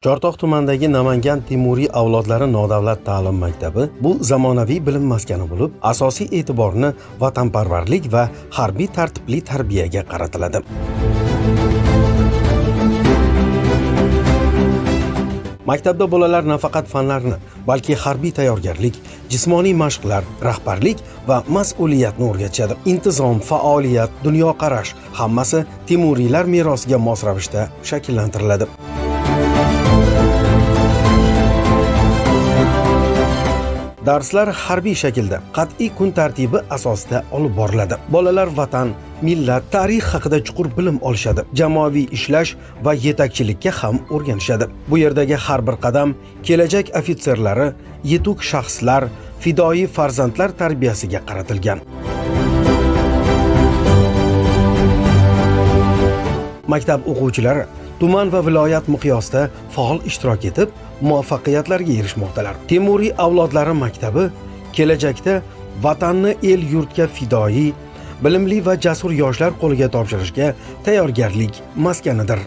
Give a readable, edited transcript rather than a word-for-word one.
Chortoq tumanidagi Namangan Temuriy avlodlari nodavlat ta'lim maktabi bu zamonaviy bilim maskani bo'lib, asosiy e'tiborni vatanparvarlik va harbiy tartibli tarbiyaga qaratiladi. Maktabda bolalar nafaqat fanlarni, balki harbiy tayyorgarlik, jismoniy mashqlar, rahbarlik va mas'uliyatni o'rgatishadi. Intizom, faoliyat, dunyoqarash hammasi Temuriylar merosiga mos ravishda shakllantiriladi. Darslar harbiy shaklda, qat'iy kun tartibi asosida olib boriladi. Bolalar vatan, millat, tarix haqida chuqur bilim olishadi. Jamoaviy ishlash va yetakchilikka ham o'rganishadi. Bu yerdagi har bir qadam kelajak ofitserlari, yetuk shaxslar, fidoyi farzandlar tarbiyasiga qaratilgan. Maktab o'quvchilari tuman va viloyat miqyosida faol ishtirok etib, muvaffaqiyatlarga erishmoqdalar. Temuriy avlodlari maktabi kelajakda vatanni el-yurtga fidoyi, bilimli va jasur yoshlar qo'liga topshirishga tayyorgarlik maskanidir.